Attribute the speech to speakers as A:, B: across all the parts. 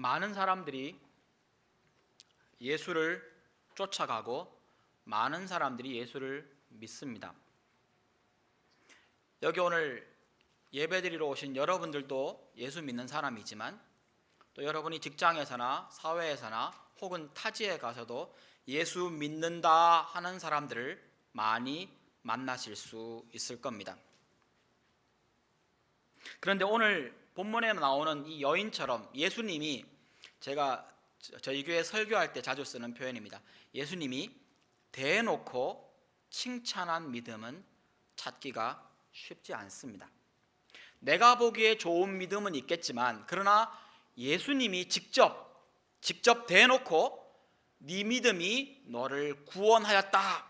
A: 많은 사람들이 예수를 쫓아가고 많은 사람들이 예수를 믿습니다. 여기 오늘 예배드리러 오신 여러분들도 예수 믿는 사람이지만 또 여러분이 직장에서나 사회에서나 혹은 타지에 가서도 예수 믿는다 하는 사람들을 많이 만나실 수 있을 겁니다. 그런데 오늘 본문에 나오는 이 여인처럼 예수님이, 제가 저희 교회 설교할 때 자주 쓰는 표현입니다. 예수님이 대놓고 칭찬한 믿음은 찾기가 쉽지 않습니다. 내가 보기에 좋은 믿음은 있겠지만, 그러나 예수님이 직접 대놓고 네 믿음이 너를 구원하였다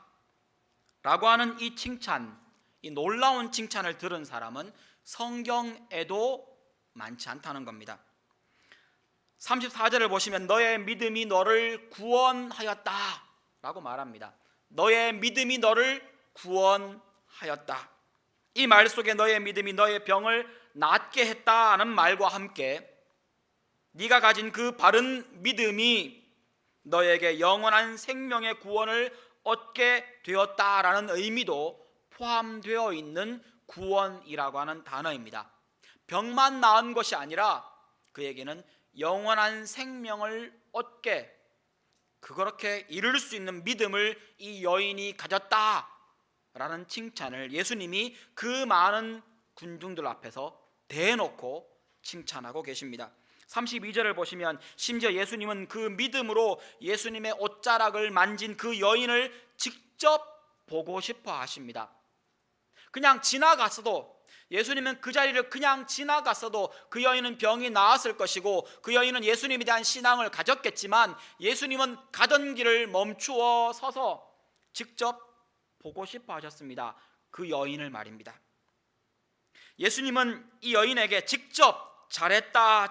A: 라고 하는 이 칭찬, 이 놀라운 칭찬을 들은 사람은 성경에도 많지 않다는 겁니다. 34절을 보시면 너의 믿음이 너를 구원하였다 라고 말합니다. 너의 믿음이 너를 구원하였다. 이 말 속에 너의 믿음이 너의 병을 낫게 했다는 말과 함께 네가 가진 그 바른 믿음이 너에게 영원한 생명의 구원을 얻게 되었다라는 의미도 포함되어 있는 구원이라고 하는 단어입니다. 병만 나은 것이 아니라 그에게는 영원한 생명을 얻게, 그렇게 이룰 수 있는 믿음을 이 여인이 가졌다라는 칭찬을 예수님이 그 많은 군중들 앞에서 대놓고 칭찬하고 계십니다. 32절을 보시면 심지어 예수님은 그 믿음으로 예수님의 옷자락을 만진 그 여인을 직접 보고 싶어 하십니다. 그냥 지나갔어도, 예수님은 그 자리를 그냥 지나갔어도 그 여인은 병이 나았을 것이고 그 여인은 예수님에 대한 신앙을 가졌겠지만 예수님은 가던 길을 멈추어 서서 직접 보고 싶어 하셨습니다. 그 여인을 말입니다. 예수님은 이 여인에게 직접 잘했다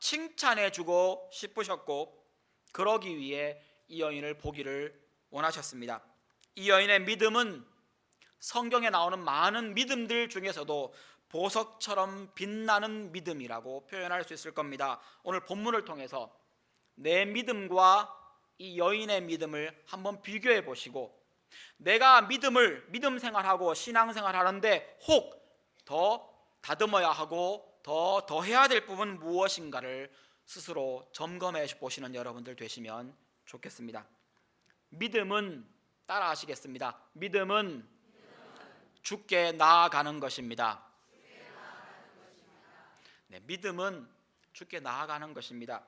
A: 칭찬해 주고 싶으셨고, 그러기 위해 이 여인을 보기를 원하셨습니다. 이 여인의 믿음은 성경에 나오는 많은 믿음들 중에서도 보석처럼 빛나는 믿음이라고 표현할 수 있을 겁니다. 오늘 본문을 통해서 내 믿음과 이 여인의 믿음을 한번 비교해 보시고, 내가 믿음 생활하고 신앙 생활하는데 혹 더 다듬어야 하고 더 해야 될 부분 무엇인가를 스스로 점검해 보시는 여러분들 되시면 좋겠습니다. 믿음은, 따라 하시겠습니다. 믿음은 주께 나아가는 것입니다. 네, 믿음은 주께 나아가는 것입니다.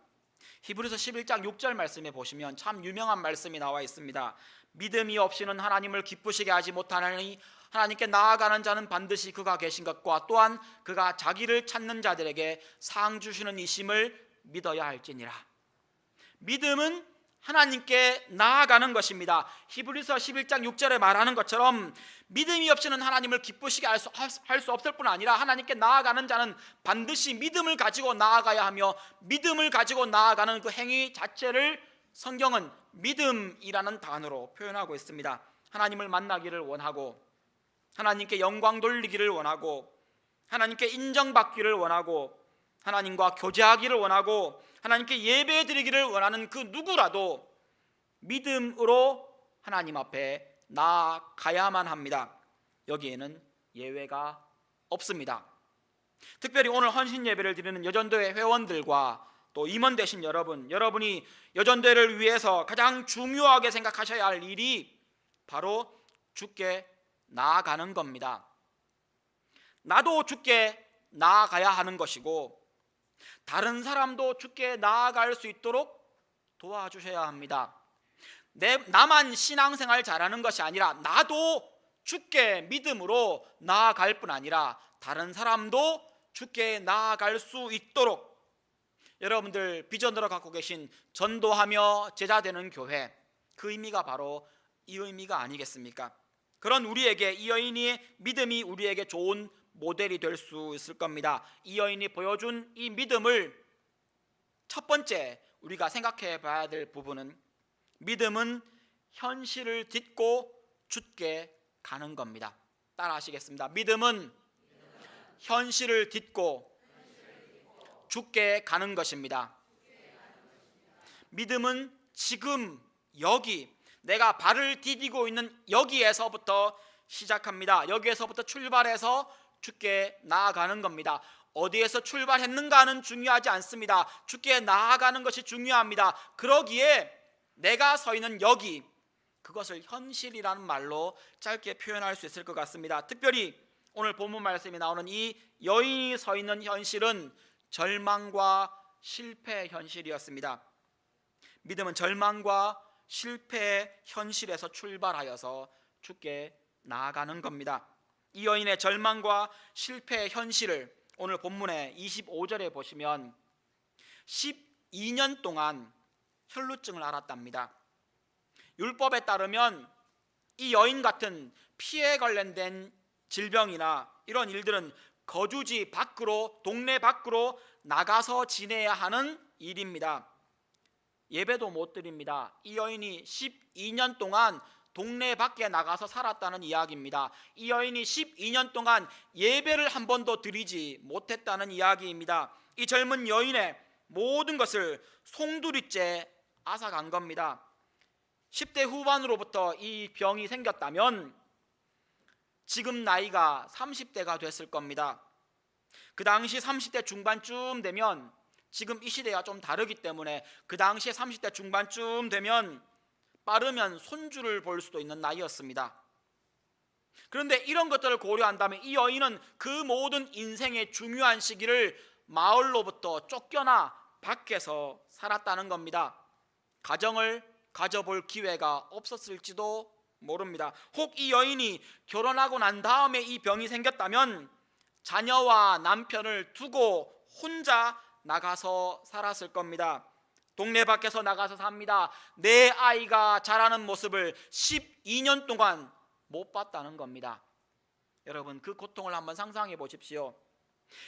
A: 히브리서 11장 6절 말씀에 보시면 참 유명한 말씀이 나와 있습니다. 믿음이 없이는 하나님을 기쁘시게 하지 못하나니 하나님께 나아가는 자는 반드시 그가 계신 것과 또한 그가 자기를 찾는 자들에게 상 주시는 이심을 믿어야 할지니라. 믿음은 하나님께 나아가는 것입니다. 히브리서 11장 6절에 말하는 것처럼 믿음이 없이는 하나님을 기쁘시게 할 수 없을 뿐 아니라 하나님께 나아가는 자는 반드시 믿음을 가지고 나아가야 하며, 믿음을 가지고 나아가는 그 행위 자체를 성경은 믿음이라는 단어로 표현하고 있습니다. 하나님을 만나기를 원하고, 하나님께 영광 돌리기를 원하고, 하나님께 인정받기를 원하고, 하나님과 교제하기를 원하고, 하나님께 예배 드리기를 원하는 그 누구라도 믿음으로 하나님 앞에 나아가야만 합니다. 여기에는 예외가 없습니다. 특별히 오늘 헌신 예배를 드리는 여전도회 회원들과 또 임원 되신 여러분이 여전도회를 위해서 가장 중요하게 생각하셔야 할 일이 바로 주께 나아가는 겁니다. 나도 주께 나아가야 하는 것이고 다른 사람도 주께 나아갈 수 있도록 도와주셔야 합니다. 나만 신앙생활 잘하는 것이 아니라 나도 주께 믿음으로 나아갈 뿐 아니라 다른 사람도 주께 나아갈 수 있도록 여러분들 비전으로 갖고 계신 전도하며 제자되는 교회, 그 의미가 바로 이 의미가 아니겠습니까? 그런 우리에게 이 여인의 믿음이 우리에게 좋은 모델이 될 수 있을 겁니다. 이 여인이 보여준 이 믿음을 첫 번째 우리가 생각해 봐야 될 부분은, 믿음은 현실을 딛고 주께 가는 겁니다. 따라 하시겠습니다. 믿음은 현실을 딛고 주께 가는 것입니다. 믿음은 지금 여기 내가 발을 디디고 있는 여기에서부터 시작합니다. 여기에서부터 출발해서 주께 나아가는 겁니다. 어디에서 출발했는가는 중요하지 않습니다. 주께 나아가는 것이 중요합니다. 그러기에 내가 서 있는 여기, 그것을 현실이라는 말로 짧게 표현할 수 있을 것 같습니다. 특별히 오늘 본문 말씀이 나오는 이 여인이 서 있는 현실은 절망과 실패의 현실이었습니다. 믿음은 절망과 실패의 현실에서 출발하여서 주께 나아가는 겁니다. 이 여인의 절망과 실패의 현실을 오늘 본문의 25절에 보시면 12년 동안 혈루증을 앓았답니다. 율법에 따르면 이 여인 같은 피에 관련된 질병이나 이런 일들은 거주지 밖으로, 동네 밖으로 나가서 지내야 하는 일입니다. 예배도 못 드립니다. 이 여인이 12년 동안 동네 밖에 나가서 살았다는 이야기입니다. 이 여인이 12년 동안 예배를 한 번도 드리지 못했다는 이야기입니다. 이 젊은 여인의 모든 것을 송두리째 앗아간 겁니다. 10대 후반으로부터 이 병이 생겼다면 지금 나이가 30대가 됐을 겁니다. 그 당시 30대 중반쯤 되면, 지금 이 시대가 좀 다르기 때문에 그 당시에 30대 중반쯤 되면 빠르면 손주를 볼 수도 있는 나이였습니다. 그런데 이런 것들을 고려한다면 이 여인은 그 모든 인생의 중요한 시기를 마을로부터 쫓겨나 밖에서 살았다는 겁니다. 가정을 가져볼 기회가 없었을지도 모릅니다. 혹 이 여인이 결혼하고 난 다음에 이 병이 생겼다면 자녀와 남편을 두고 혼자 나가서 살았을 겁니다. 동네 밖에서 나가서 삽니다. 내 아이가 자라는 모습을 12년 동안 못 봤다는 겁니다. 여러분, 그 고통을 한번 상상해 보십시오.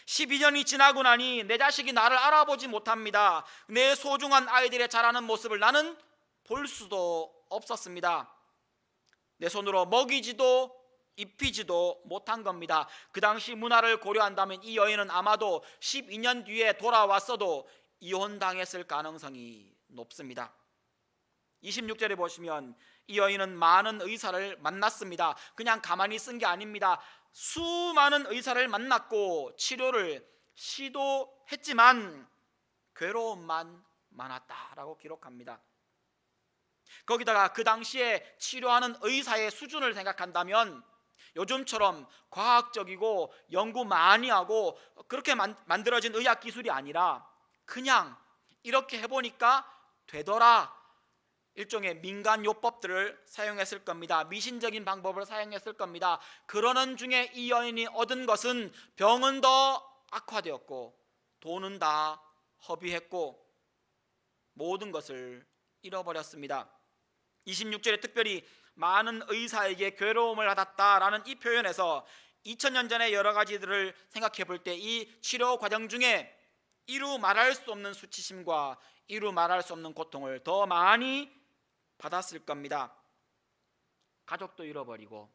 A: 12년이 지나고 나니 내 자식이 나를 알아보지 못합니다. 내 소중한 아이들의 자라는 모습을 나는 볼 수도 없었습니다. 내 손으로 먹이지도 입히지도 못한 겁니다. 그 당시 문화를 고려한다면 이 여인은 아마도 12년 뒤에 돌아왔어도 이혼당했을 가능성이 높습니다. 26절에 보시면 이 여인은 많은 의사를 만났습니다. 그냥 가만히 쓴 게 아닙니다. 수많은 의사를 만났고 치료를 시도했지만 괴로움만 많았다라고 기록합니다. 거기다가 그 당시에 치료하는 의사의 수준을 생각한다면 요즘처럼 과학적이고 연구 많이 하고 그렇게 만들어진 의학 기술이 아니라 그냥 이렇게 해보니까 되더라, 일종의 민간요법들을 사용했을 겁니다. 미신적인 방법을 사용했을 겁니다. 그러는 중에 이 여인이 얻은 것은 병은 더 악화되었고 돈은 다 허비했고 모든 것을 잃어버렸습니다. 26절에 특별히 많은 의사에게 괴로움을 받았다라는 이 표현에서 2000년 전의 여러 가지들을 생각해 볼 때 이 치료 과정 중에 이루 말할 수 없는 수치심과 이루 말할 수 없는 고통을 더 많이 받았을 겁니다. 가족도 잃어버리고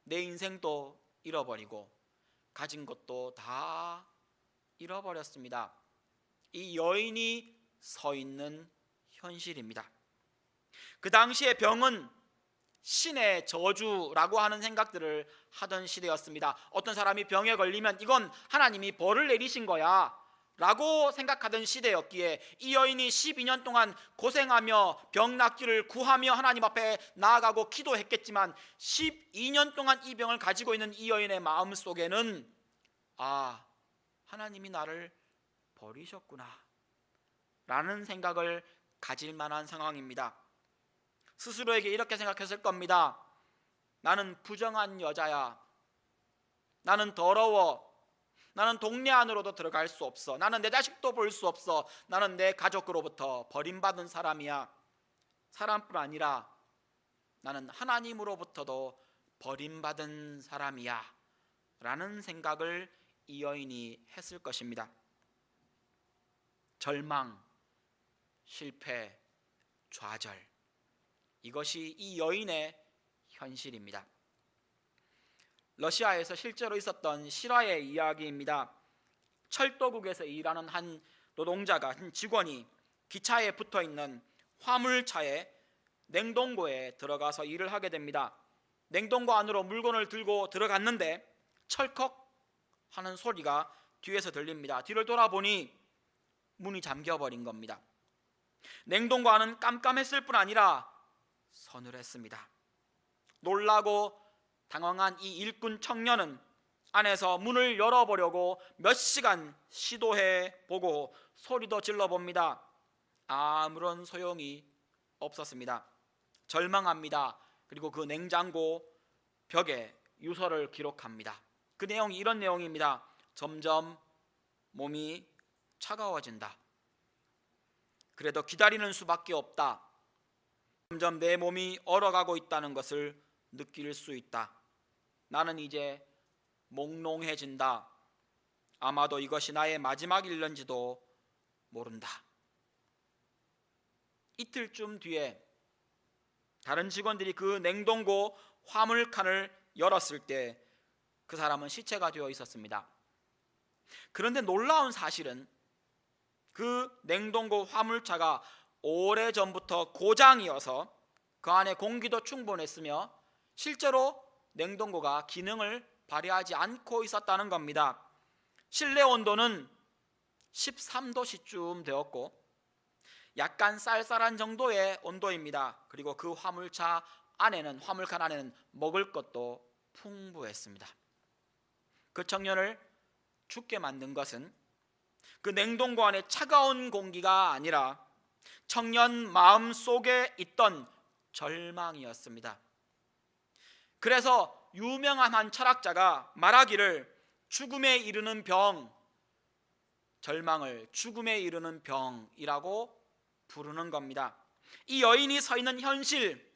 A: 내 인생도 잃어버리고 가진 것도 다 잃어버렸습니다. 이 여인이 서 있는 현실입니다. 그 당시의 병은 신의 저주라고 하는 생각들을 하던 시대였습니다. 어떤 사람이 병에 걸리면 이건 하나님이 벌을 내리신 거야 라고 생각하던 시대였기에 이 여인이 12년 동안 고생하며 병 낫기를 구하며 하나님 앞에 나아가고 기도했겠지만 12년 동안 이 병을 가지고 있는 이 여인의 마음속에는 하나님이 나를 버리셨구나 라는 생각을 가질 만한 상황입니다. 스스로에게 이렇게 생각했을 겁니다. 나는 부정한 여자야. 나는 더러워. 나는 동네 안으로도 들어갈 수 없어. 나는 내 자식도 볼 수 없어. 나는 내 가족으로부터 버림받은 사람이야. 사람뿐 아니라 나는 하나님으로부터도 버림받은 사람이야 라는 생각을 이 여인이 했을 것입니다. 절망, 실패, 좌절, 이것이 이 여인의 현실입니다. 러시아에서 실제로 있었던 실화의 이야기입니다. 철도국에서 일하는 한 노동자가, 한 직원이 기차에 붙어 있는 화물차의 냉동고에 들어가서 일을 하게 됩니다. 냉동고 안으로 물건을 들고 들어갔는데 철컥 하는 소리가 뒤에서 들립니다. 뒤를 돌아보니 문이 잠겨버린 겁니다. 냉동고 안은 깜깜했을 뿐 아니라 서늘했습니다. 놀라고 당황한 이 일꾼 청년은 안에서 문을 열어보려고 몇 시간 시도해 보고 소리도 질러봅니다. 아무런 소용이 없었습니다. 절망합니다. 그리고 그 냉장고 벽에 유서를 기록합니다. 그 내용이 이런 내용입니다. 점점 몸이 차가워진다. 그래도 기다리는 수밖에 없다. 점점 내 몸이 얼어가고 있다는 것을 느낄 수 있다. 나는 이제 몽롱해진다. 아마도 이것이 나의 마지막일런지도 모른다. 이틀쯤 뒤에 다른 직원들이 그 냉동고 화물칸을 열었을 때 그 사람은 시체가 되어 있었습니다. 그런데 놀라운 사실은 그 냉동고 화물차가 오래전부터 고장이어서 그 안에 공기도 충분했으며 실제로 냉동고가 기능을 발휘하지 않고 있었다는 겁니다. 실내 온도는 13도씨쯤 되었고 약간 쌀쌀한 정도의 온도입니다. 그리고 그 화물칸 안에는 먹을 것도 풍부했습니다. 그 청년을 죽게 만든 것은 그 냉동고 안에 차가운 공기가 아니라 청년 마음 속에 있던 절망이었습니다. 그래서 유명한 한 철학자가 말하기를 죽음에 이르는 병, 절망을 죽음에 이르는 병이라고 부르는 겁니다. 이 여인이 서 있는 현실,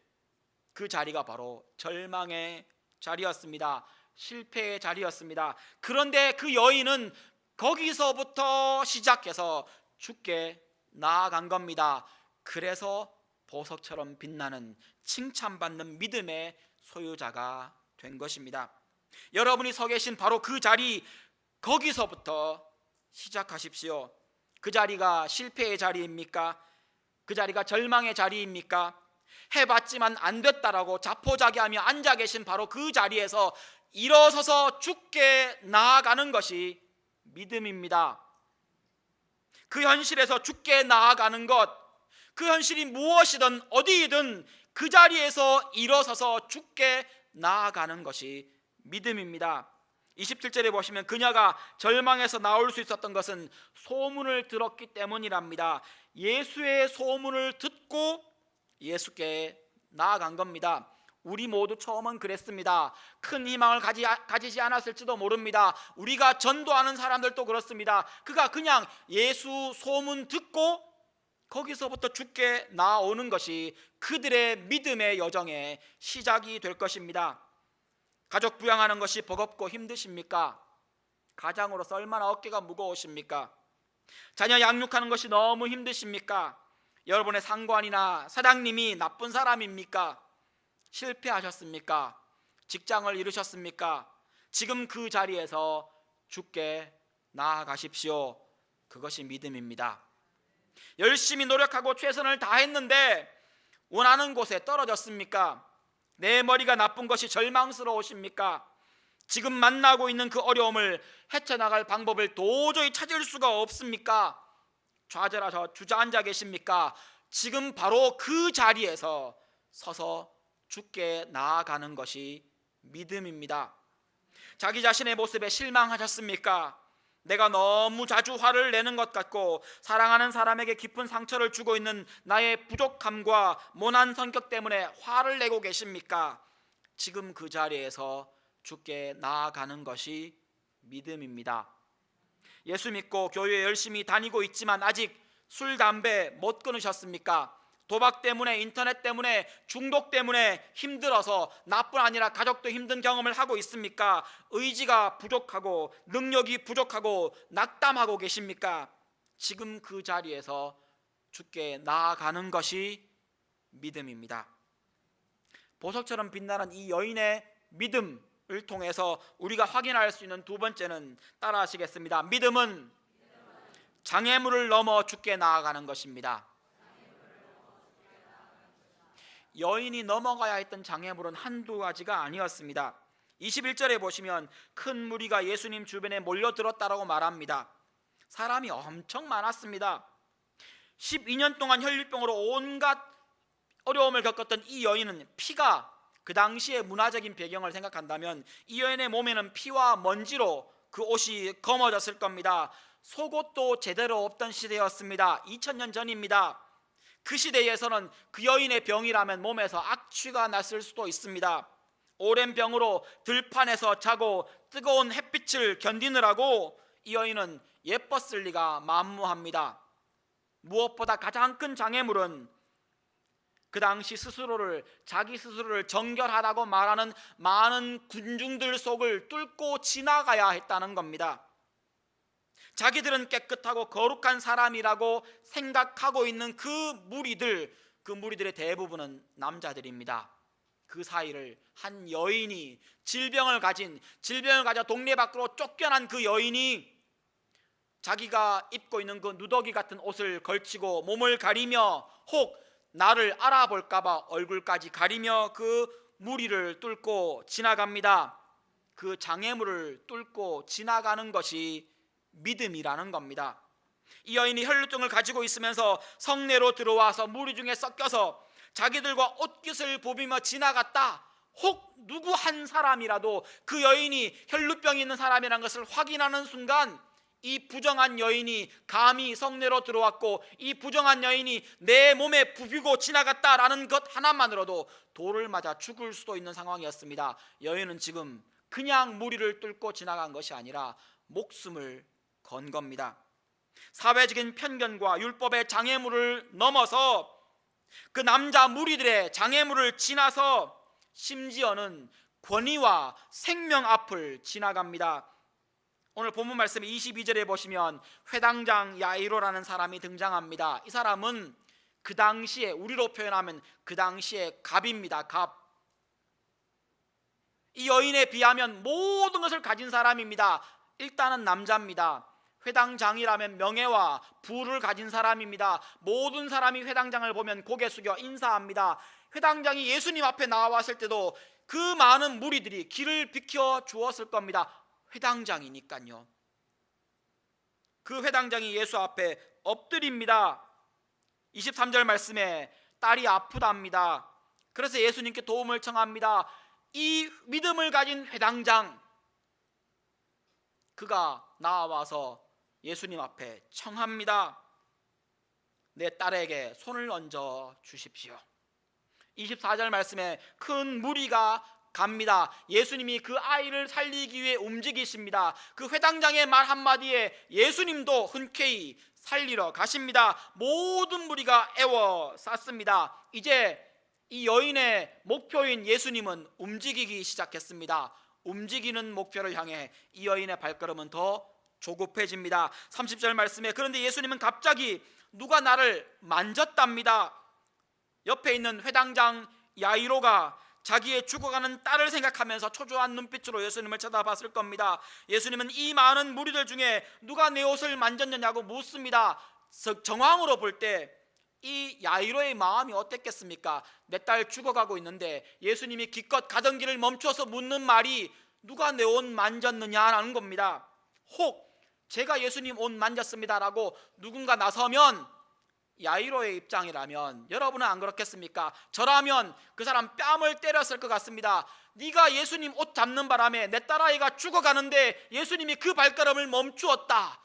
A: 그 자리가 바로 절망의 자리였습니다. 실패의 자리였습니다. 그런데 그 여인은 거기서부터 시작해서 죽게 나아간 겁니다. 그래서 보석처럼 빛나는 칭찬받는 믿음의 소유자가 된 것입니다. 여러분이 서 계신 바로 그 자리, 거기서부터 시작하십시오. 그 자리가 실패의 자리입니까? 그 자리가 절망의 자리입니까? 해봤지만 안 됐다라고 자포자기하며 앉아 계신 바로 그 자리에서 일어서서 죽게 나아가는 것이 믿음입니다. 그 현실에서 죽게 나아가는 것, 그 현실이 무엇이든 어디이든 그 자리에서 일어서서 죽게 나아가는 것이 믿음입니다. 27절에 보시면 그녀가 절망에서 나올 수 있었던 것은 소문을 들었기 때문이랍니다. 예수의 소문을 듣고 예수께 나아간 겁니다. 우리 모두 처음은 그랬습니다. 큰 희망을 가지지 않았을지도 모릅니다. 우리가 전도하는 사람들도 그렇습니다. 그가 그냥 예수 소문 듣고 거기서부터 죽게 나오는 것이 그들의 믿음의 여정의 시작이 될 것입니다. 가족 부양하는 것이 버겁고 힘드십니까? 가장으로서 얼마나 어깨가 무거우십니까? 자녀 양육하는 것이 너무 힘드십니까? 여러분의 상관이나 사장님이 나쁜 사람입니까? 실패하셨습니까? 직장을 잃으셨습니까? 지금 그 자리에서 죽게 나아가십시오. 그것이 믿음입니다. 열심히 노력하고 최선을 다했는데 원하는 곳에 떨어졌습니까? 내 머리가 나쁜 것이 절망스러우십니까? 지금 만나고 있는 그 어려움을 헤쳐나갈 방법을 도저히 찾을 수가 없습니까? 좌절하셔 주저앉아 계십니까? 지금 바로 그 자리에서 서서 죽게 나아가는 것이 믿음입니다. 자기 자신의 모습에 실망하셨습니까? 내가 너무 자주 화를 내는 것 같고 사랑하는 사람에게 깊은 상처를 주고 있는 나의 부족함과 모난 성격 때문에 화를 내고 계십니까? 지금 그 자리에서 죽게 나아가는 것이 믿음입니다. 예수 믿고 교회에 열심히 다니고 있지만 아직 술, 담배 못 끊으셨습니까? 도박 때문에, 인터넷 때문에, 중독 때문에 힘들어서 나뿐 아니라 가족도 힘든 경험을 하고 있습니까? 의지가 부족하고 능력이 부족하고 낙담하고 계십니까? 지금 그 자리에서 주께 나아가는 것이 믿음입니다. 보석처럼 빛나는 이 여인의 믿음을 통해서 우리가 확인할 수 있는 두 번째는 따라 하시겠습니다. 믿음은 장애물을 넘어 주께 나아가는 것입니다. 여인이 넘어가야 했던 장애물은 한두 가지가 아니었습니다. 21절에 보시면 큰 무리가 예수님 주변에 몰려들었다라고 말합니다. 사람이 엄청 많았습니다. 12년 동안 혈류병으로 온갖 어려움을 겪었던 이 여인은 피가, 그 당시의 문화적인 배경을 생각한다면 이 여인의 몸에는 피와 먼지로 그 옷이 검어졌을 겁니다. 속옷도 제대로 없던 시대였습니다. 2000년 전입니다. 그 시대에서는 그 여인의 병이라면 몸에서 악취가 났을 수도 있습니다. 오랜 병으로 들판에서 자고 뜨거운 햇빛을 견디느라고 이 여인은 예뻤을 리가 만무합니다. 무엇보다 가장 큰 장애물은 그 당시 자기 스스로를 정결하다고 말하는 많은 군중들 속을 뚫고 지나가야 했다는 겁니다. 자기들은 깨끗하고 거룩한 사람이라고 생각하고 있는 그 무리들의 대부분은 남자들입니다. 그 사이를 한 여인이 질병을 가져 동네 밖으로 쫓겨난 그 여인이 자기가 입고 있는 그 누더기 같은 옷을 걸치고 몸을 가리며 혹 나를 알아볼까 봐 얼굴까지 가리며 그 무리를 뚫고 지나갑니다. 그 장애물을 뚫고 지나가는 것이 믿음이라는 겁니다. 이 여인이 혈루증을 가지고 있으면서 성내로 들어와서 무리 중에 섞여서 자기들과 옷깃을 보비며 지나갔다. 혹 누구 한 사람이라도 그 여인이 혈루병이 있는 사람이라는 것을 확인하는 순간 이 부정한 여인이 감히 성내로 들어왔고 이 부정한 여인이 내 몸에 부비고 지나갔다라는 것 하나만으로도 돌을 맞아 죽을 수도 있는 상황이었습니다. 여인은 지금 그냥 무리를 뚫고 지나간 것이 아니라 목숨을 건 겁니다. 사회적인 편견과 율법의 장애물을 넘어서 그 남자 무리들의 장애물을 지나서 심지어는 권위와 생명 앞을 지나갑니다. 오늘 본문 말씀 22절에 보시면 회당장 야이로라는 사람이 등장합니다. 이 사람은 그 당시에, 우리로 표현하면 그 당시에 갑입니다. 갑. 이 여인에 비하면 모든 것을 가진 사람입니다. 일단은 남자입니다. 회당장이라면 명예와 부를 가진 사람입니다. 모든 사람이 회당장을 보면 고개 숙여 인사합니다. 회당장이 예수님 앞에 나왔을 때도 그 많은 무리들이 길을 비켜 주었을 겁니다. 회당장이니까요. 그 회당장이 예수 앞에 엎드립니다. 23절 말씀에 딸이 아프답니다. 그래서 예수님께 도움을 청합니다. 이 믿음을 가진 회당장, 그가 나와서 예수님 앞에 청합니다. 내 딸에게 손을 얹어 주십시오. 24절 말씀에 큰 무리가 갑니다. 예수님이 그 아이를 살리기 위해 움직이십니다. 그 회당장의 말 한마디에 예수님도 흔쾌히 살리러 가십니다. 모든 무리가 애워쌌습니다. 이제 이 여인의 목표인 예수님은 움직이기 시작했습니다. 움직이는 목표를 향해 이 여인의 발걸음은 더 조급해집니다. 30절 말씀에 그런데 예수님은 갑자기 누가 나를 만졌답니다. 옆에 있는 회당장 야이로가 자기의 죽어가는 딸을 생각하면서 초조한 눈빛으로 예수님을 쳐다봤을 겁니다. 예수님은 이 많은 무리들 중에 누가 내 옷을 만졌느냐고 묻습니다. 정황으로 볼 때 이 야이로의 마음이 어땠겠습니까? 내 딸 죽어가고 있는데 예수님이 기껏 가던 길을 멈춰서 묻는 말이 누가 내 옷 만졌느냐라는 겁니다. 혹 제가 예수님 옷 만졌습니다라고 누군가 나서면 야이로의 입장이라면 여러분은 안 그렇겠습니까? 저라면 그 사람 뺨을 때렸을 것 같습니다. 네가 예수님 옷 잡는 바람에 내 딸아이가 죽어가는데 예수님이 그 발걸음을 멈추었다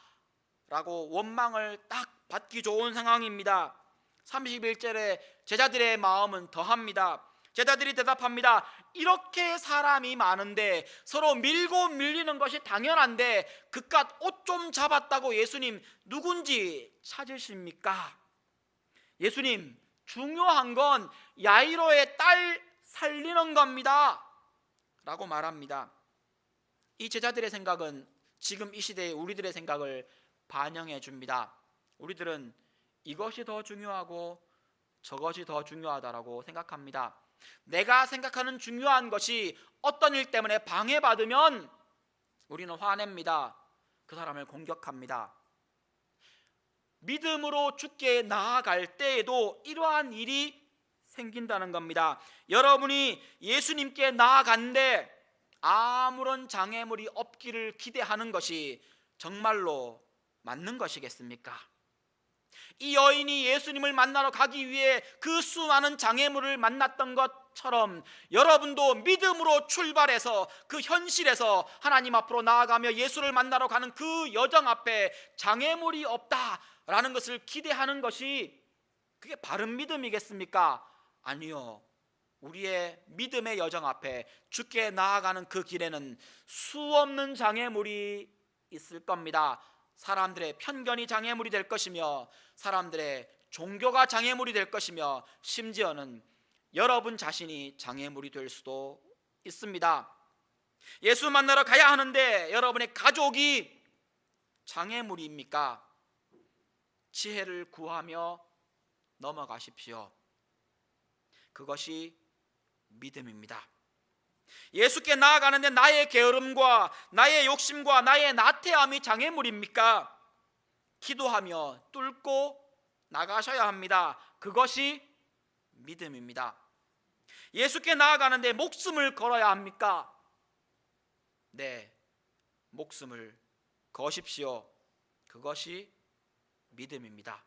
A: 라고 원망을 딱 받기 좋은 상황입니다. 31절에 제자들의 마음은 더합니다. 제자들이 대답합니다. 이렇게 사람이 많은데 서로 밀고 밀리는 것이 당연한데 그깟 옷 좀 잡았다고 예수님 누군지 찾으십니까? 예수님, 중요한 건 야이로의 딸 살리는 겁니다 라고 말합니다. 이 제자들의 생각은 지금 이 시대의 우리들의 생각을 반영해 줍니다. 우리들은 이것이 더 중요하고 저것이 더 중요하다라고 생각합니다. 내가 생각하는 중요한 것이 어떤 일 때문에 방해받으면 우리는 화냅니다. 그 사람을 공격합니다. 믿음으로 주께 나아갈 때에도 이러한 일이 생긴다는 겁니다. 여러분이 예수님께 나아갔는데 아무런 장애물이 없기를 기대하는 것이 정말로 맞는 것이겠습니까? 이 여인이 예수님을 만나러 가기 위해 그 수많은 장애물을 만났던 것처럼 여러분도 믿음으로 출발해서 그 현실에서 하나님 앞으로 나아가며 예수를 만나러 가는 그 여정 앞에 장애물이 없다라는 것을 기대하는 것이 그게 바른 믿음이겠습니까? 아니요. 우리의 믿음의 여정 앞에 주께 나아가는 그 길에는 수없는 장애물이 있을 겁니다. 사람들의 편견이 장애물이 될 것이며 사람들의 종교가 장애물이 될 것이며 심지어는 여러분 자신이 장애물이 될 수도 있습니다. 예수 만나러 가야 하는데 여러분의 가족이 장애물입니까? 지혜를 구하며 넘어가십시오. 그것이 믿음입니다. 예수께 나아가는데 나의 게으름과 나의 욕심과 나의 나태함이 장애물입니까? 기도하며 뚫고 나가셔야 합니다. 그것이 믿음입니다. 예수께 나아가는데 목숨을 걸어야 합니까? 네, 목숨을 거십시오. 그것이 믿음입니다.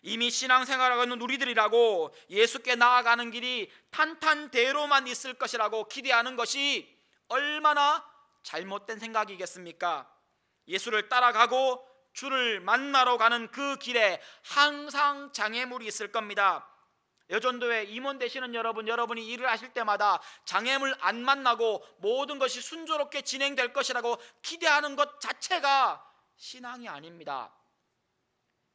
A: 이미 신앙생활하고 있는 우리들이라고 예수께 나아가는 길이 탄탄대로만 있을 것이라고 기대하는 것이 얼마나 잘못된 생각이겠습니까? 예수를 따라가고 주를 만나러 가는 그 길에 항상 장애물이 있을 겁니다. 여전도에 임원 되시는 여러분이 일을 하실 때마다 장애물 안 만나고 모든 것이 순조롭게 진행될 것이라고 기대하는 것 자체가 신앙이 아닙니다.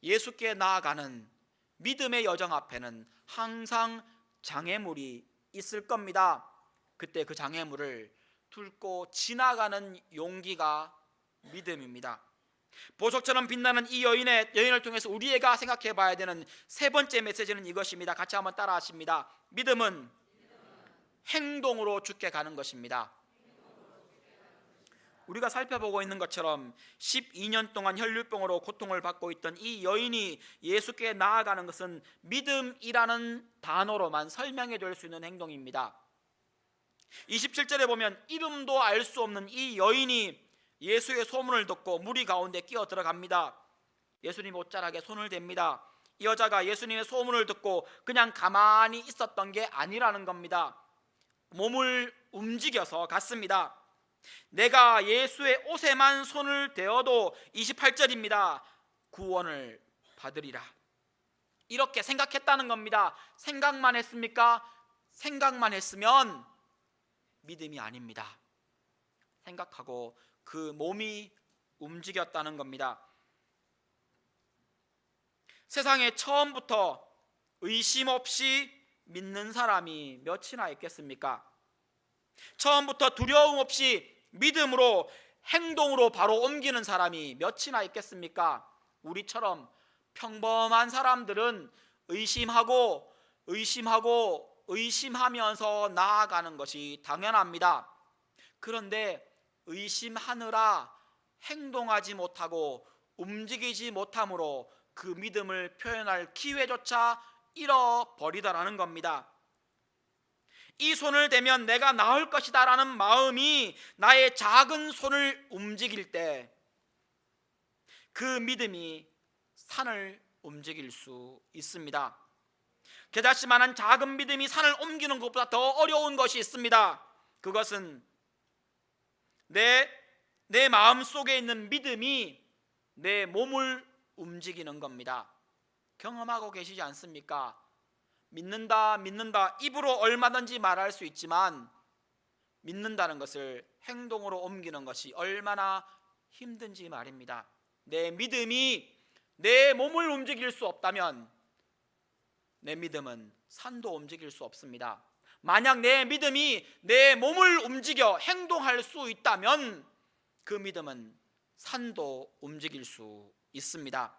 A: 예수께 나아가는 믿음의 여정 앞에는 항상 장애물이 있을 겁니다. 그때 그 장애물을 뚫고 지나가는 용기가 믿음입니다. 보석처럼 빛나는 이 여인을 통해서 우리가 생각해 봐야 되는 세 번째 메시지는 이것입니다. 같이 한번 따라 하십니다. 믿음은 행동으로 주께 가는 것입니다. 우리가 살펴보고 있는 것처럼 12년 동안 혈류병으로 고통을 받고 있던 이 여인이 예수께 나아가는 것은 믿음이라는 단어로만 설명해 줄 수 있는 행동입니다. 27절에 보면 이름도 알 수 없는 이 여인이 예수의 소문을 듣고 무리 가운데 끼어 들어갑니다. 예수님 옷자락에 손을 댑니다. 이 여자가 예수님의 소문을 듣고 그냥 가만히 있었던 게 아니라는 겁니다. 몸을 움직여서 갔습니다. 내가 예수의 옷에만 손을 대어도 28절입니다. 구원을 받으리라. 이렇게 생각했다는 겁니다. 생각만 했습니까? 생각만 했으면 믿음이 아닙니다. 생각하고 그 몸이 움직였다는 겁니다. 세상에 처음부터 의심 없이 믿는 사람이 몇이나 있겠습니까? 처음부터 두려움 없이 믿음으로 행동으로 바로 옮기는 사람이 몇이나 있겠습니까? 우리처럼 평범한 사람들은 의심하면서 나아가는 것이 당연합니다. 그런데 의심하느라 행동하지 못하고 움직이지 못함으로 그 믿음을 표현할 기회조차 잃어버리더라는 겁니다. 이 손을 대면 내가 나을 것이다 라는 마음이 나의 작은 손을 움직일 때 그 믿음이 산을 움직일 수 있습니다. 게다시만한 작은 믿음이 산을 옮기는 것보다 더 어려운 것이 있습니다. 그것은 내 마음 속에 있는 믿음이 내 몸을 움직이는 겁니다. 경험하고 계시지 않습니까? 믿는다 입으로 얼마든지 말할 수 있지만 믿는다는 것을 행동으로 옮기는 것이 얼마나 힘든지 말입니다. 내 믿음이 내 몸을 움직일 수 없다면 내 믿음은 산도 움직일 수 없습니다. 만약 내 믿음이 내 몸을 움직여 행동할 수 있다면 그 믿음은 산도 움직일 수 있습니다.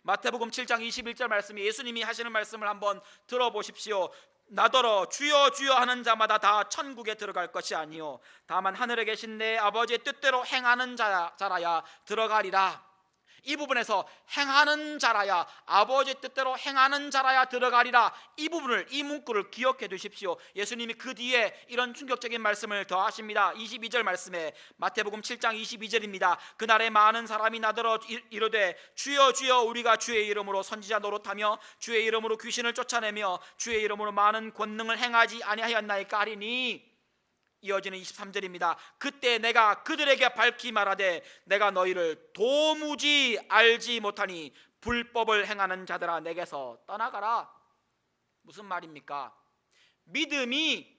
A: 마태복음 7장 21절 말씀이 예수님이 하시는 말씀을 한번 들어보십시오. 나더러 주여 주여 하는 자마다 다 천국에 들어갈 것이 아니요 다만 하늘에 계신 내 아버지의 뜻대로 행하는 자라야 들어가리라. 이 부분에서 행하는 자라야, 아버지 뜻대로 행하는 자라야 들어가리라, 이 부분을, 이 문구를 기억해 두십시오. 예수님이 그 뒤에 이런 충격적인 말씀을 더하십니다. 22절 말씀에, 마태복음 7장 22절입니다. 그날에 많은 사람이 나더러 이르되 주여 주여 우리가 주의 이름으로 선지자 노릇하며 주의 이름으로 귀신을 쫓아내며 주의 이름으로 많은 권능을 행하지 아니하였나이까 하리니, 이어지는 23절입니다. 그때 내가 그들에게 밝히 말하되 내가 너희를 도무지 알지 못하니 불법을 행하는 자들아 내게서 떠나가라. 무슨 말입니까? 믿음이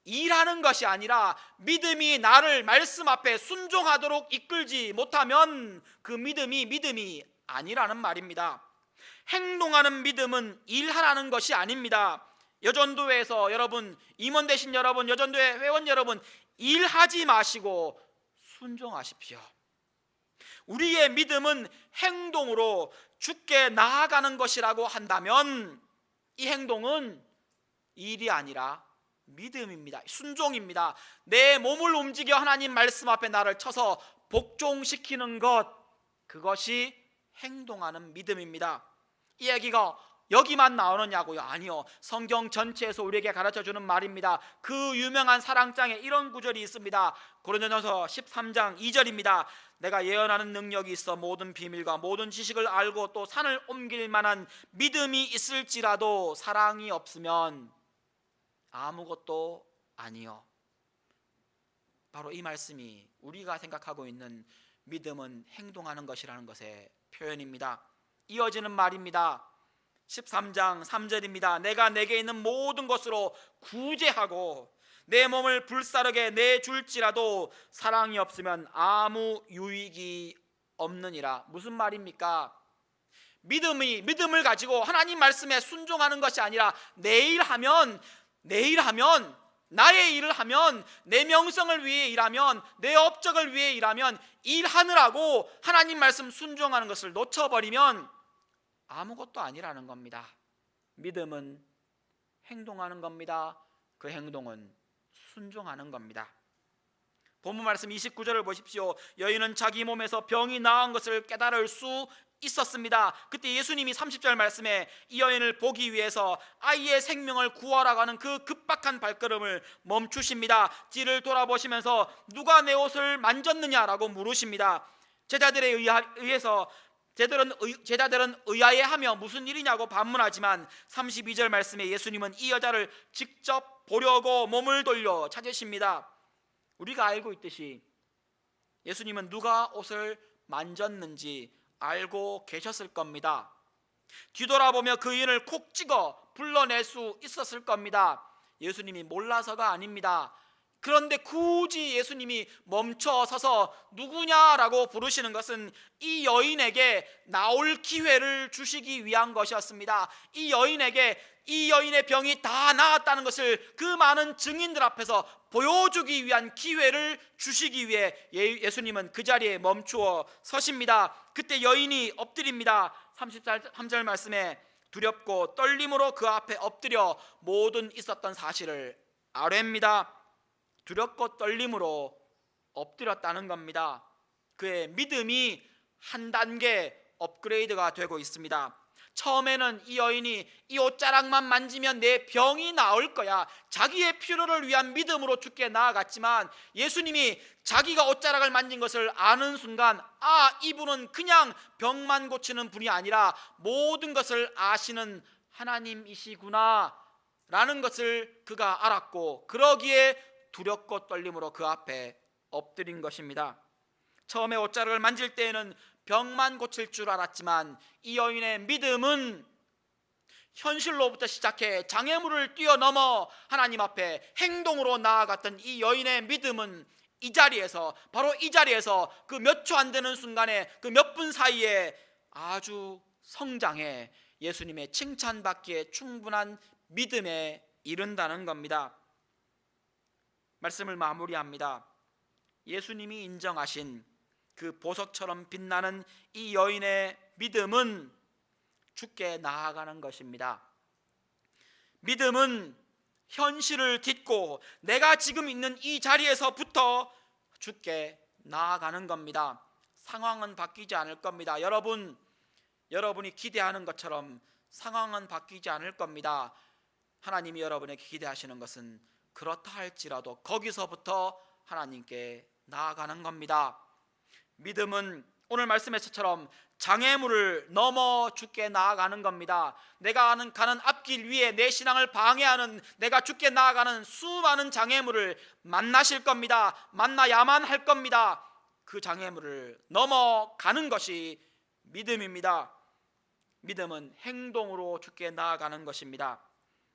A: 일하는 것이 아니라 믿음이 나를 말씀 앞에 순종하도록 이끌지 못하면 그 믿음이 아니라는 말입니다. 행동하는 믿음은 일하라는 것이 아닙니다. 여전도회에서 여러분, 임원 되신 여러분, 여전도회 회원 여러분, 일하지 마시고 순종하십시오. 우리의 믿음은 행동으로 주께 나아가는 것이라고 한다면 이 행동은 일이 아니라 믿음입니다. 순종입니다. 내 몸을 움직여 하나님 말씀 앞에 나를 쳐서 복종시키는 것, 그것이 행동하는 믿음입니다. 이 얘기가 여기만 나오느냐고요? 아니요, 성경 전체에서 우리에게 가르쳐주는 말입니다. 그 유명한 사랑장에 이런 구절이 있습니다. 고린도전서 13장 2절입니다. 내가 예언하는 능력이 있어 모든 비밀과 모든 지식을 알고 또 산을 옮길 만한 믿음이 있을지라도 사랑이 없으면 아무것도 아니요. 바로 이 말씀이 우리가 생각하고 있는 믿음은 행동하는 것이라는 것의 표현입니다. 이어지는 말입니다. 13장 3절입니다. 내가 내게 있는 모든 것으로 구제하고 내 몸을 불사르게 내줄지라도 사랑이 없으면 아무 유익이 없느니라. 무슨 말입니까? 믿음을 가지고 하나님 말씀에 순종하는 것이 아니라 내일 하면 나의 일을 하면, 내 명성을 위해 일하면, 내 업적을 위해 일하면, 일하느라고 하나님 말씀 순종하는 것을 놓쳐버리면 아무것도 아니라는 겁니다. 믿음은 행동하는 겁니다. 그 행동은 순종하는 겁니다. 본문 말씀 29절을 보십시오. 여인은 자기 몸에서 병이 나은 것을 깨달을 수 있었습니다. 그때 예수님이 30절 말씀에 이 여인을 보기 위해서 아이의 생명을 구하라고 하는 그 급박한 발걸음을 멈추십니다. 뒤를 돌아보시면서 누가 내 옷을 만졌느냐라고 물으십니다. 제자들에 의해서 제자들은 의아해하며 무슨 일이냐고 반문하지만 32절 말씀에 예수님은 이 여자를 직접 보려고 몸을 돌려 찾으십니다. 우리가 알고 있듯이 예수님은 누가 옷을 만졌는지 알고 계셨을 겁니다. 뒤돌아보며 그 인을 콕 찍어 불러낼 수 있었을 겁니다. 예수님이 몰라서가 아닙니다. 그런데 굳이 예수님이 멈춰서서 누구냐라고 부르시는 것은 이 여인에게 나올 기회를 주시기 위한 것이었습니다. 이 여인의 병이 다 나았다는 것을 그 많은 증인들 앞에서 보여주기 위한 기회를 주시기 위해 예수님은 그 자리에 멈추어 서십니다. 그때 여인이 엎드립니다. 33절 말씀에 두렵고 떨림으로 그 앞에 엎드려 모든 있었던 사실을 아뢰입니다. 두렵고 떨림으로 엎드렸다는 겁니다. 그의 믿음이 한 단계 업그레이드가 되고 있습니다. 처음에는 이 여인이 이 옷자락만 만지면 내 병이 나을 거야, 자기의 필요를 위한 믿음으로 주께 나아갔지만 예수님이 자기가 옷자락을 만진 것을 아는 순간, 이분은 그냥 병만 고치는 분이 아니라 모든 것을 아시는 하나님이시구나 라는 것을 그가 알았고, 그러기에 두렵고 떨림으로 그 앞에 엎드린 것입니다. 처음에 옷자락을 만질 때에는 병만 고칠 줄 알았지만 이 여인의 믿음은 현실로부터 시작해 장애물을 뛰어넘어 하나님 앞에 행동으로 나아갔던 이 여인의 믿음은 바로 이 자리에서 그 몇 초 안 되는 순간에, 그 몇 분 사이에 아주 성장해 예수님의 칭찬받기에 충분한 믿음에 이른다는 겁니다. 말씀을 마무리합니다. 예수님이 인정하신 그 보석처럼 빛나는 이 여인의 믿음은 주께 나아가는 것입니다. 믿음은 현실을 딛고 내가 지금 있는 이 자리에서부터 주께 나아가는 겁니다. 상황은 바뀌지 않을 겁니다. 여러분이 기대하는 것처럼 상황은 바뀌지 않을 겁니다. 하나님이 여러분에게 기대하시는 것은 그렇다 할지라도 거기서부터 하나님께 나아가는 겁니다. 믿음은 오늘 말씀에서처럼 장애물을 넘어 주께 나아가는 겁니다. 내가 가는 앞길 위에 내 신앙을 방해하는, 내가 주께 나아가는 수많은 장애물을 만나실 겁니다. 만나야만 할 겁니다. 그 장애물을 넘어가는 것이 믿음입니다. 믿음은 행동으로 주께 나아가는 것입니다.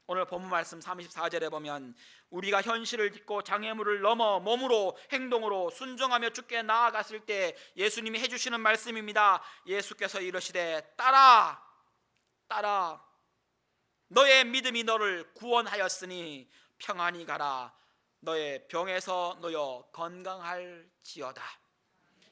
A: 오늘 본문 말씀 34절에 보면 우리가 현실을 딛고 장애물을 넘어 몸으로, 행동으로 순종하며 주께 나아갔을 때 예수님이 해주시는 말씀입니다. 예수께서 이르시되 따라 너의 믿음이 너를 구원하였으니 평안히 가라. 너의 병에서 놓여 건강할지어다.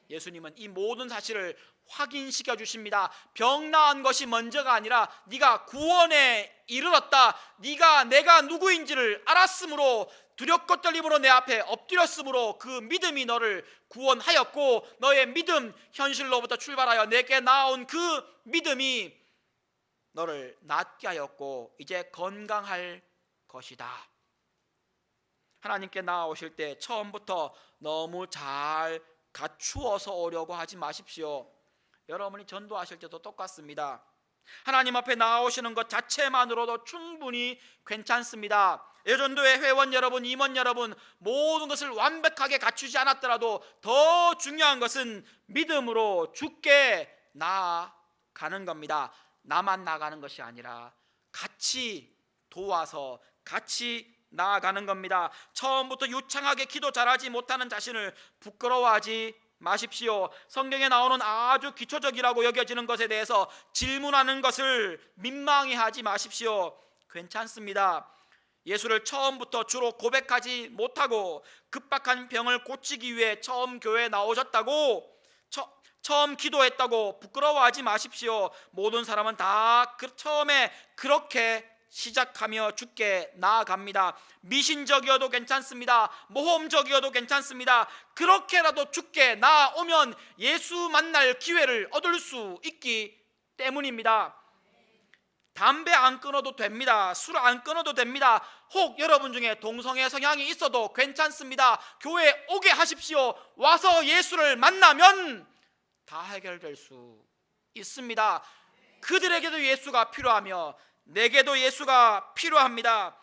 A: 예수님은 이 모든 사실을 확인시켜 주십니다. 병 나은 것이 먼저가 아니라 네가 구원에 이르렀다. 내가 누구인지를 알았으므로, 두렵고 떨림으로 내 앞에 엎드렸으므로 그 믿음이 너를 구원하였고, 너의 믿음, 현실로부터 출발하여 내게 나온 그 믿음이 너를 낫게 하였고 이제 건강할 것이다. 하나님께 나아오실 때 처음부터 너무 잘 갖추어서 오려고 하지 마십시오. 여러분이 전도하실 때도 똑같습니다. 하나님 앞에 나아오시는 것 자체만으로도 충분히 괜찮습니다. 예전도의 회원 여러분, 임원 여러분, 모든 것을 완벽하게 갖추지 않았더라도 더 중요한 것은 믿음으로 주께 나아가는 겁니다. 나만 나가는 것이 아니라 같이 도와서 같이 나아가는 겁니다. 처음부터 유창하게 기도 잘하지 못하는 자신을 부끄러워하지 마십시오. 성경에 나오는 아주 기초적이라고 여겨지는 것에 대해서 질문하는 것을 민망해하지 마십시오. 괜찮습니다. 예수를 처음부터 주로 고백하지 못하고 급박한 병을 고치기 위해 처음 교회에 나오셨다고, 처음 기도했다고 부끄러워하지 마십시오. 모든 사람은 다 처음에 그렇게 시작하며 주께 나아갑니다. 미신적이어도 괜찮습니다. 모험적이어도 괜찮습니다. 그렇게라도 주께 나아오면 예수 만날 기회를 얻을 수 있기 때문입니다. 담배 안 끊어도 됩니다. 술 안 끊어도 됩니다. 혹 여러분 중에 동성애 성향이 있어도 괜찮습니다. 교회에 오게 하십시오. 와서 예수를 만나면 다 해결될 수 있습니다. 그들에게도 예수가 필요하며 내게도 예수가 필요합니다.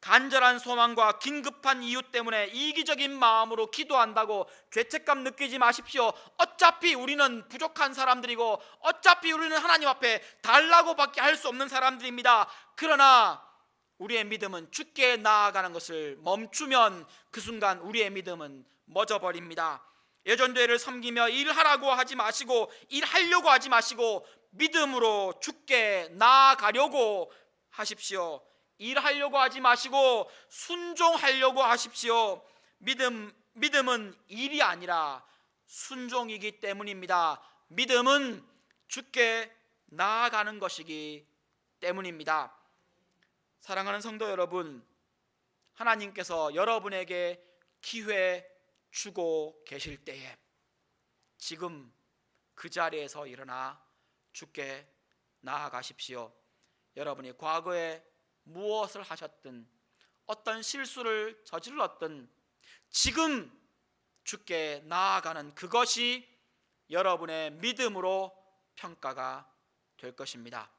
A: 간절한 소망과 긴급한 이유 때문에 이기적인 마음으로 기도한다고 죄책감 느끼지 마십시오. 어차피 우리는 부족한 사람들이고 어차피 우리는 하나님 앞에 달라고 밖에 할 수 없는 사람들입니다. 그러나 우리의 믿음은 주께 나아가는 것을 멈추면 그 순간 우리의 믿음은 멎어버립니다. 예전도회를 섬기며 일하라고 하지 마시고 일하려고 하지 마시고 믿음으로 주께 나아가려고 하십시오. 일하려고 하지 마시고 순종하려고 하십시오. 믿음은 일이 아니라 순종이기 때문입니다. 믿음은 주께 나아가는 것이기 때문입니다. 사랑하는 성도 여러분, 하나님께서 여러분에게 기회 주고 계실 때에 지금 그 자리에서 일어나 주께 나아가십시오. 여러분이 과거에 무엇을 하셨든 어떤 실수를 저질렀든 지금 주께 나아가는 그것이 여러분의 믿음으로 평가가 될 것입니다.